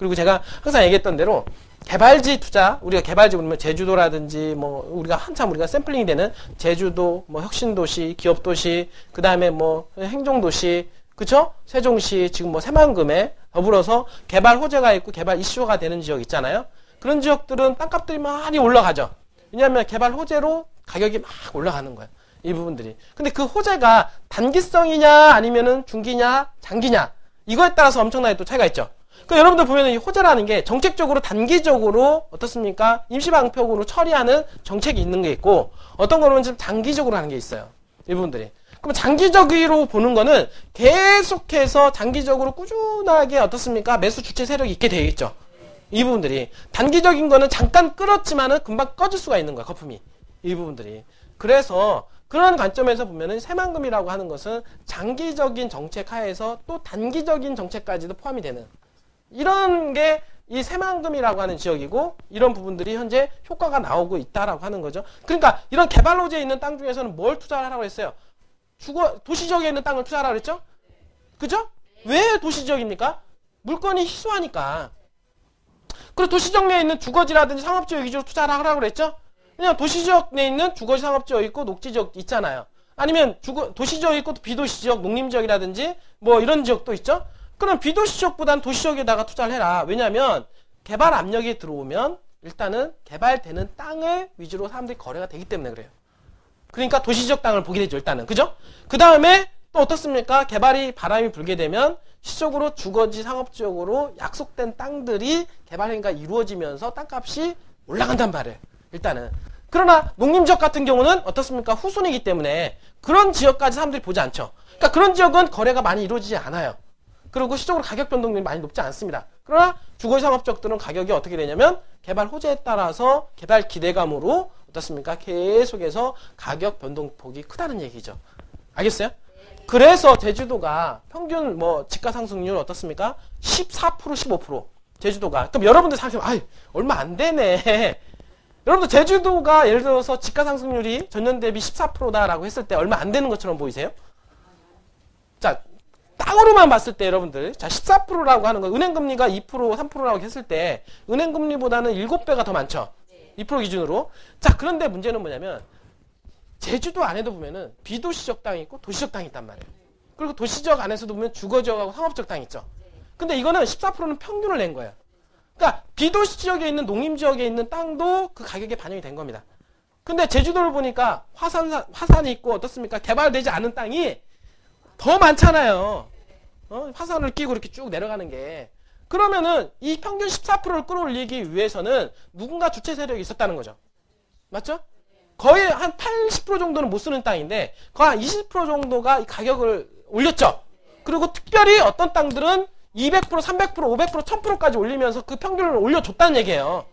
그리고 제가 항상 얘기했던 대로 개발지 투자, 우리가 개발지 그러면 제주도라든지 뭐 우리가 한참 우리가 샘플링이 되는 제주도, 뭐 혁신도시, 기업도시, 그 다음에 뭐 행정도시, 그쵸? 세종시, 지금 뭐 새만금에 더불어서 개발 호재가 있고 개발 이슈가 되는 지역 있잖아요. 그런 지역들은 땅값들이 많이 올라가죠. 왜냐하면 개발 호재로 가격이 막 올라가는 거예요. 이 부분들이. 근데 그 호재가 단기성이냐 아니면은 중기냐 장기냐 이거에 따라서 엄청나게 또 차이가 있죠. 그 여러분들 보면은 이 호재라는 게 정책적으로 단기적으로 어떻습니까? 임시방편으로 처리하는 정책이 있는 게 있고 어떤 거는 좀 장기적으로 하는 게 있어요. 이 부분들이. 그럼 장기적으로 보는 거는 계속해서 장기적으로 꾸준하게 어떻습니까? 매수 주체 세력이 있게 되겠죠. 이 부분들이. 단기적인 거는 잠깐 끌었지만은 금방 꺼질 수가 있는 거야, 거품이. 이 부분들이. 그래서 그런 관점에서 보면은 새만금이라고 하는 것은 장기적인 정책 하에서 또 단기적인 정책까지도 포함이 되는 이런 게 이 새만금이라고 하는 지역이고 이런 부분들이 현재 효과가 나오고 있다라고 하는 거죠. 그러니까 이런 개발 호재에 있는 땅 중에서는 뭘 투자를 하라고 했어요? 도시 지역에 있는 땅을 투자하라고 했죠? 그죠? 왜 도시 지역입니까? 물건이 희소하니까. 그리고 도시 지역 내에 있는 주거지라든지 상업지역 위주로 투자를 하라고 그랬죠? 왜냐면 도시 지역 내에 있는 주거지 상업지역 있고 녹지 지역 있잖아요. 아니면 도시 지역 있고 비도시 지역, 농림 지역이라든지 뭐 이런 지역도 있죠? 그럼 비도시 지역보다는 도시 지역에다가 투자를 해라. 왜냐면 개발 압력이 들어오면 일단은 개발되는 땅을 위주로 사람들이 거래가 되기 때문에 그래요. 그러니까 도시지역 땅을 보게 되죠, 일단은. 그죠? 그 다음에 또 어떻습니까? 바람이 불게 되면 시적으로 주거지 상업지역으로 약속된 땅들이 개발 행위가 이루어지면서 땅값이 올라간단 말이에요. 일단은. 그러나 농림지역 같은 경우는 어떻습니까? 후순위이기 때문에 그런 지역까지 사람들이 보지 않죠. 그러니까 그런 지역은 거래가 많이 이루어지지 않아요. 그리고 시적으로 가격 변동률이 많이 높지 않습니다. 그러나 주거지 상업지역들은 가격이 어떻게 되냐면 개발 호재에 따라서 개발 기대감으로 어떻습니까? 계속해서 가격 변동폭이 크다는 얘기죠. 알겠어요? 그래서 제주도가 평균 뭐 집가 상승률 어떻습니까? 14%, 15%. 제주도가. 그럼 여러분들 생각하면 아이, 얼마 안 되네. 여러분들 제주도가 예를 들어서 집가 상승률이 전년 대비 14%다라고 했을 때 얼마 안 되는 것처럼 보이세요? 자, 땅으로만 봤을 때 여러분들 자 14%라고 하는 건 은행금리가 2%, 3%라고 했을 때 은행금리보다는 7배가 더 많죠. 2% 기준으로. 자, 그런데 문제는 뭐냐면 제주도 안에도 보면은 비도시적 땅이 있고 도시적 땅이 있단 말이에요. 그리고 도시적 안에서도 보면 주거지역하고 상업적 땅이 있죠. 근데 이거는 14%는 평균을 낸 거예요. 그러니까 비도시 지역에 있는 농림지역에 있는 땅도 그 가격에 반영이 된 겁니다. 근데 제주도를 보니까 화산이 있고 어떻습니까? 개발되지 않은 땅이 더 많잖아요. 화산을 끼고 이렇게 쭉 내려가는 게. 그러면은 이 평균 14%를 끌어올리기 위해서는 누군가 주체 세력이 있었다는 거죠. 맞죠? 거의 한 80% 정도는 못 쓰는 땅인데 거의 한 20% 정도가 이 가격을 올렸죠. 그리고 특별히 어떤 땅들은 200%, 300%, 500%, 1000%까지 올리면서 그 평균을 올려줬다는 얘기예요.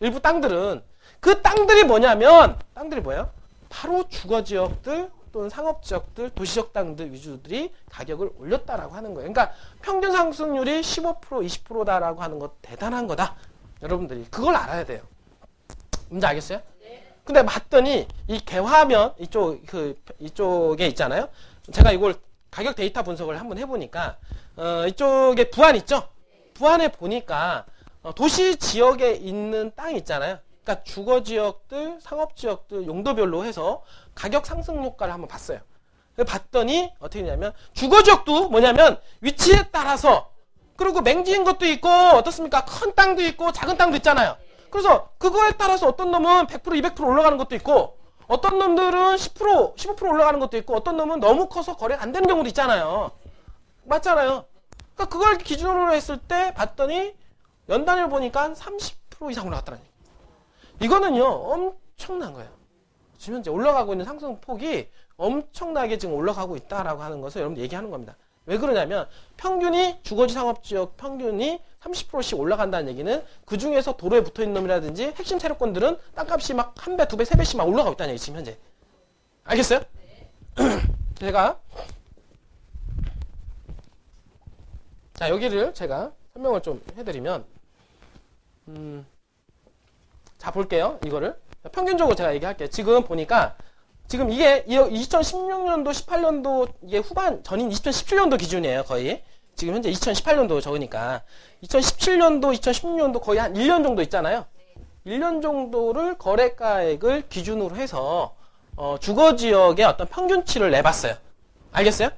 일부 땅들은. 그 땅들이 뭐냐면 땅들이 뭐예요? 바로 주거지역들 또는 상업지역들, 도시적 땅들 위주들이 가격을 올렸다라고 하는 거예요. 그러니까 평균 상승률이 15%, 20%다라고 하는 거 대단한 거다. 여러분들이 그걸 알아야 돼요. 뭔지 알겠어요? 근데 봤더니 이 개화면 이쪽에 있잖아요. 제가 이걸 가격 데이터 분석을 한번 해보니까 이쪽에 부안 있죠. 부안에 보니까 도시 지역에 있는 땅 있잖아요. 그러니까 주거지역들, 상업지역들 용도별로 해서 가격 상승 효과를 한번 봤어요. 봤더니 어떻게 되냐면 주거지역도 뭐냐면 위치에 따라서 그리고 맹지인 것도 있고 어떻습니까? 큰 땅도 있고 작은 땅도 있잖아요. 그래서 그거에 따라서 어떤 놈은 100%, 200% 올라가는 것도 있고 어떤 놈들은 10%, 15% 올라가는 것도 있고 어떤 놈은 너무 커서 거래가 안 되는 경우도 있잖아요. 맞잖아요. 그러니까 그걸 기준으로 했을 때 봤더니 연단을 보니까 30% 이상 올라갔다는 얘기예요. 이거는요 엄청난 거예요. 지금 현재 올라가고 있는 상승폭이 엄청나게 지금 올라가고 있다라고 하는 것을 여러분 얘기하는 겁니다. 왜 그러냐면 평균이 주거지 상업지역 평균이 30%씩 올라간다는 얘기는 그 중에서 도로에 붙어있는 놈이라든지 핵심 세력권들은 땅값이 막 1배, 2배, 3배씩 막 올라가고 있다는 얘기 지금 현재. 알겠어요? 제가 자 여기를 제가 설명을 좀 해드리면 자 볼게요. 이거를 평균적으로 제가 얘기할게요. 지금 보니까 지금 이게 2016년도 18년도 이게 후반 전인 2017년도 기준이에요. 거의 지금 현재 2018년도 적으니까 2017년도, 2016년도 거의 한 1년 정도 있잖아요. 1년 정도를 거래가액을 기준으로 해서 주거지역의 어떤 평균치를 내봤어요. 알겠어요?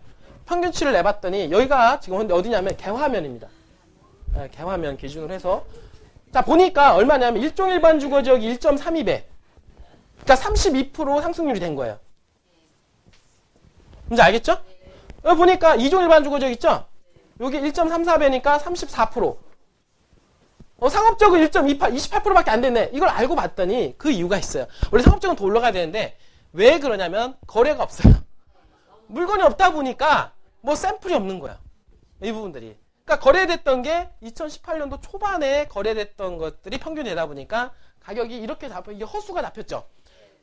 평균치를 내봤더니 여기가 지금 어디냐면 개화면입니다. 네, 개화면 기준으로 해서 자 보니까 얼마냐면 일종 일반 주거지역이 1.32배, 그러니까 32% 상승률이 된 거예요. 뭔지 알겠죠? 여기 보니까 이종 일반 주거지역 있죠? 여기 1.34배니까 34%. 상업적은 1.28, 28%밖에 안 됐네. 이걸 알고 봤더니 그 이유가 있어요. 원래 상업적은 더 올라가야 되는데 왜 그러냐면 거래가 없어요. 물건이 없다 보니까 뭐 샘플이 없는 거야. 이 부분들이. 그러니까 거래됐던 게 2018년도 초반에 거래됐던 것들이 평균이 되다 보니까 가격이 이렇게 이게 허수가 잡혔죠.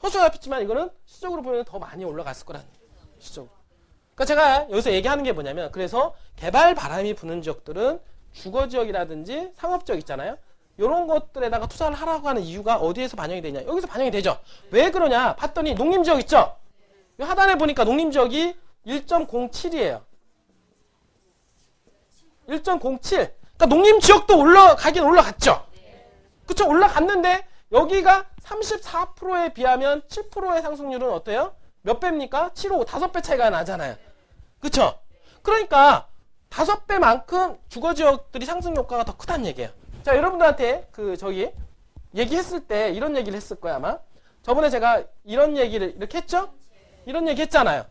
허수가 잡혔지만 이거는 시적으로 보면 더 많이 올라갔을 거라는 거예요. 시적으로. 그러니까 제가 여기서 얘기하는 게 뭐냐면 그래서 개발 바람이 부는 지역들은 주거지역이라든지 상업지역 있잖아요. 이런 것들에다가 투자를 하라고 하는 이유가 어디에서 반영이 되냐. 여기서 반영이 되죠. 왜 그러냐 봤더니 농림지역 있죠. 하단에 보니까 농림지역이 1.07이에요. 1.07. 그러니까 농림지역도 올라가긴 올라갔죠. 그쵸? 올라갔는데 여기가 34%에 비하면 7%의 상승률은 어때요? 몇 배입니까? 7호 5배 차이가 나잖아요. 그쵸? 그러니까 5배만큼 주거지역들이 상승 효과가 더 크다는 얘기예요. 자, 여러분들한테 얘기했을 때 이런 얘기를 했을 거야 아마. 저번에 제가 이런 얘기를 이렇게 했죠? 이런 얘기 했잖아요.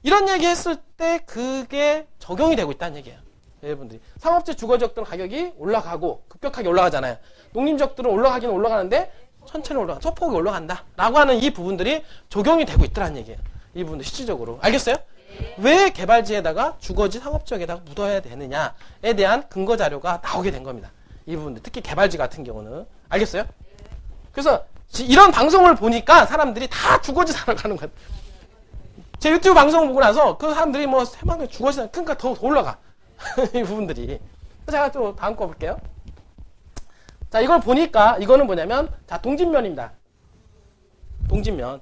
이런 얘기 했을 때 그게 적용이 되고 있다는 얘기예요. 여러분들이 상업지 주거지역들은 가격이 올라가고 급격하게 올라가잖아요. 농림지역들은 올라가긴 올라가는데 천천히 올라가, 소폭이 올라간다 라고 하는 이 부분들이 적용이 되고 있다는 얘기예요. 이 부분도 실질적으로. 알겠어요? 왜 개발지에다가 주거지 상업지역에다가 묻어야 되느냐에 대한 근거 자료가 나오게 된 겁니다. 이 부분들, 특히 개발지 같은 경우는. 알겠어요? 그래서 이런 방송을 보니까 사람들이 다 주거지 사러 가는 거예요. 제 유튜브 방송을 보고 나서 그 사람들이 뭐 새만금 주거지, 그러니까 더 올라가. 이 부분들이. 제가 또 다음 거 볼게요. 자, 이걸 보니까 이거는 뭐냐면 자, 동진면입니다. 동진면.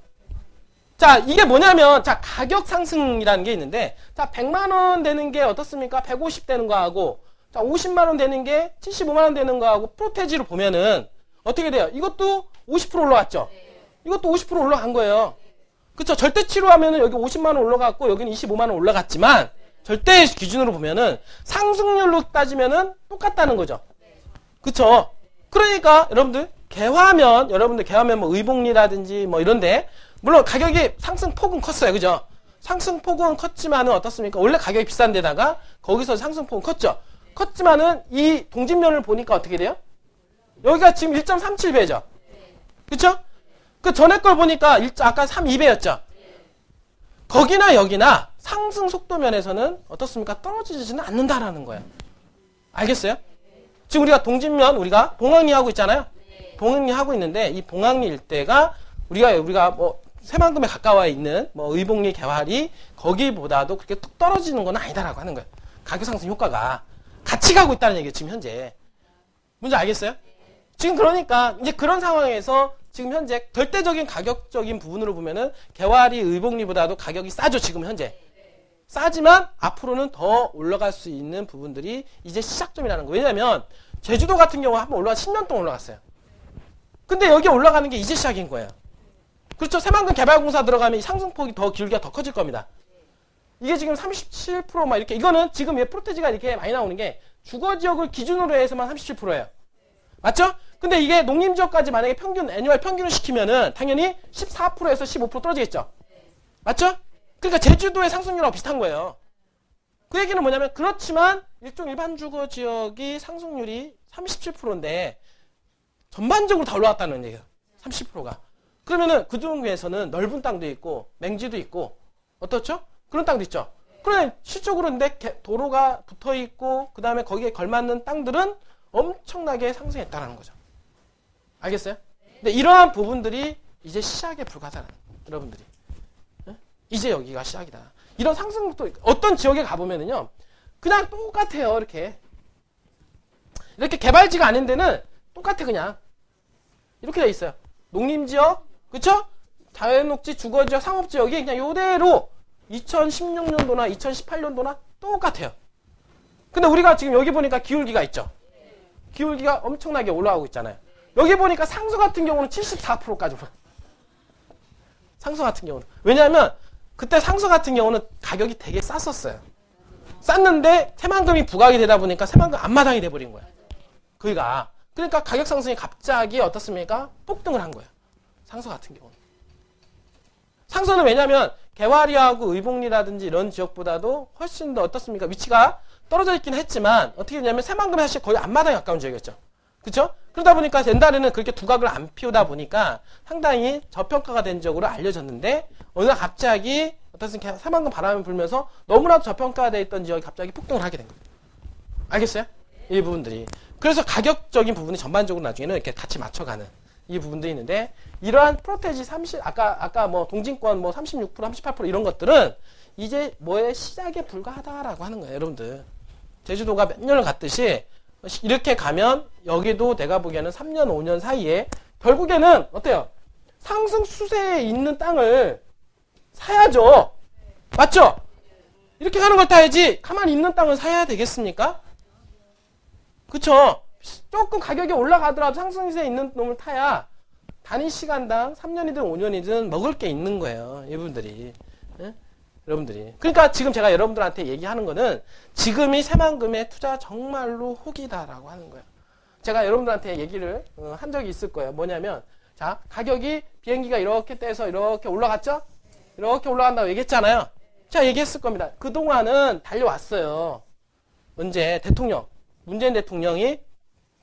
자, 이게 뭐냐면 자, 가격 상승이라는 게 있는데 자, 100만 원 되는 게 어떻습니까? 150 되는 거하고 자, 50만 원 되는 게 75만 원 되는 거하고 프로테지로 보면은 어떻게 돼요? 이것도 50% 올라갔죠. 이것도 50% 올라간 거예요. 그쵸? 절대치로 하면은 여기 50만 원 올라갔고 여기는 25만 원 올라갔지만 절대 기준으로 보면은 상승률로 따지면은 똑같다는 거죠. 그쵸? 그러니까 여러분들 개화면 뭐 의복리라든지 뭐 이런데 물론 가격이 상승폭은 컸어요. 그죠? 상승폭은 컸지만은 어떻습니까? 원래 가격이 비싼 데다가 거기서 상승폭은 컸죠. 컸지만은 이 동진면을 보니까 어떻게 돼요? 여기가 지금 1.37배죠. 그쵸? 그 전에 걸 보니까 아까 32배였죠. 거기나 여기나 상승 속도 면에서는 어떻습니까? 떨어지지는 않는다라는 거예요. 알겠어요? 지금 우리가 동진면 우리가 봉황리 하고 있잖아요. 봉황리 하고 있는데 이 봉황리 일대가 우리가 뭐 새만금에 가까워 있는 뭐 의복리 개화리 거기보다도 그렇게 뚝 떨어지는 건 아니다라고 하는 거예요. 가격 상승 효과가 같이 가고 있다는 얘기예요. 지금 현재. 뭔지 알겠어요? 지금 그러니까 이제 그런 상황에서 지금 현재 절대적인 가격적인 부분으로 보면은 개화리 의복리보다도 가격이 싸죠. 지금 현재. 싸지만 앞으로는 더 올라갈 수 있는 부분들이 이제 시작점이라는 거예요. 왜냐면 제주도 같은 경우 한번 10년 동안 올라갔어요. 근데 여기 올라가는 게 이제 시작인 거예요. 그렇죠. 새만금 개발공사 들어가면 이 상승폭이 더 길게 더 커질 겁니다. 이게 지금 37% 이렇게, 이거는 지금 왜 프로테지가 이렇게 많이 나오는 게 주거지역을 기준으로 해서만 37%예요. 맞죠? 근데 이게 농림지역까지 만약에 애니멀 평균을 시키면은 당연히 14%에서 15% 떨어지겠죠. 맞죠? 그러니까 제주도의 상승률하고 비슷한 거예요. 그 얘기는 뭐냐면 그렇지만 일반 주거지역이 상승률이 37%인데 전반적으로 다 올라왔다는 얘기예요. 30%가. 그러면은 그 중에서는 넓은 땅도 있고 맹지도 있고 어떻죠? 그런 땅도 있죠. 그런데 실적으로 근데 도로가 붙어 있고 그 다음에 거기에 걸맞는 땅들은 엄청나게 상승했다는 거죠. 알겠어요? 근데 이러한 부분들이 이제 시작에 불과하다는 여러분들이. 이제 여기가 시작이다. 이런 상승도 어떤 지역에 가보면은요, 그냥 똑같아요. 이렇게 개발지가 아닌 데는 똑같아 그냥 이렇게 돼 있어요. 농림지역, 그쵸? 자연녹지, 주거지역, 상업지역이 그냥 이대로 2016년도나 2018년도나 똑같아요. 근데 우리가 지금 여기 보니까 기울기가 있죠. 기울기가 엄청나게 올라가고 있잖아요. 여기 보니까 상수 같은 경우는 74%까지 올라. 상수 같은 경우는. 왜냐하면 그때 상수 같은 경우는 가격이 되게 쌌었어요. 쌌는데 새만금이 부각이 되다 보니까 새만금 앞마당이 돼버린 거예요. 그러니까 가격 상승이 갑자기 어떻습니까? 폭등을 한 거예요. 상수 같은 경우는. 상수는 왜냐하면 개화리하고 의복리라든지 이런 지역보다도 훨씬 더 어떻습니까? 위치가 떨어져 있긴 했지만 어떻게 되냐면 새만금이 사실 거의 앞마당에 가까운 지역이었죠. 그렇죠? 그러다 보니까 옛날에는 그렇게 두각을 안 피우다 보니까 상당히 저평가가 된 지역으로 알려졌는데 어느 날 갑자기 어떻습니까? 새만금 바람이 불면서 너무나도 저평가되어 있던 지역이 갑자기 폭등을 하게 된 거예요. 알겠어요? 이 부분들이. 그래서 가격적인 부분이 전반적으로 나중에는 이렇게 같이 맞춰가는 이 부분들이 있는데 이러한 프로테지 30, 아까 뭐 동진권 뭐 36%, 38% 이런 것들은 이제 뭐의 시작에 불과하다라고 하는 거예요, 여러분들. 제주도가 몇 년을 갔듯이 이렇게 가면 여기도 내가 보기에는 3년, 5년 사이에 결국에는 어때요? 상승 추세에 있는 땅을 사야죠. 맞죠? 이렇게 가는 걸 타야지 가만히 있는 땅을 사야 되겠습니까? 그쵸? 조금 가격이 올라가더라도 상승세에 있는 놈을 타야 단위 시간당 3년이든 5년이든 먹을 게 있는 거예요. 이분들이. 예? 여러분들이. 그러니까 지금 제가 여러분들한테 얘기하는 거는 지금이 새만금의 투자 정말로 혹이다라고 하는 거예요. 제가 여러분들한테 얘기를 한 적이 있을 거예요. 뭐냐면 자, 가격이 비행기가 이렇게 떼서 이렇게 올라갔죠? 이렇게 올라간다고 얘기했잖아요. 제가 얘기했을 겁니다. 그동안은 달려왔어요. 언제 문재인 대통령이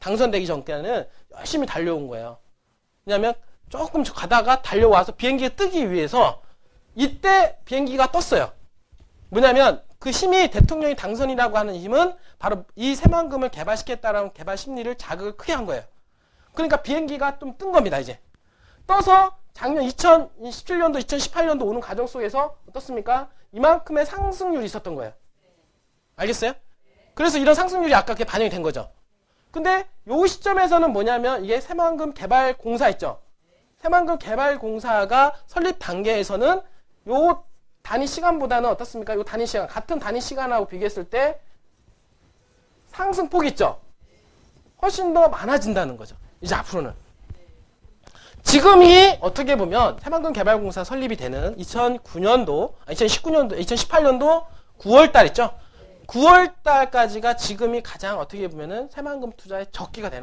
당선되기 전까지는 열심히 달려온 거예요. 왜냐하면 조금 가다가 달려와서 비행기가 뜨기 위해서 이때 비행기가 떴어요. 뭐냐면 그 힘이 대통령이 당선이라고 하는 힘은 바로 이 새만금을 개발시켰다라는 개발 심리를 자극을 크게 한 거예요. 그러니까 비행기가 좀 뜬 겁니다. 이제 떠서 작년 2017년도 2018년도 오는 과정 속에서 어떻습니까? 이만큼의 상승률이 있었던 거예요. 알겠어요? 그래서 이런 상승률이 아까 그게 반영이 된 거죠. 근데 요 시점에서는 뭐냐면 이게 새만금 개발공사 있죠. 새만금 개발공사가 설립 단계에서는 요 단위 시간보다는 어떻습니까? 요 단위 시간, 같은 단위 시간하고 비교했을 때 상승폭이 있죠. 훨씬 더 많아진다는 거죠. 이제 앞으로는. 지금이 어떻게 보면 새만금 개발공사 설립이 되는 2019년도 2018년도 9월달 있죠. 9월달까지가 지금이 가장 어떻게 보면은 새만금 투자의 적기가 되는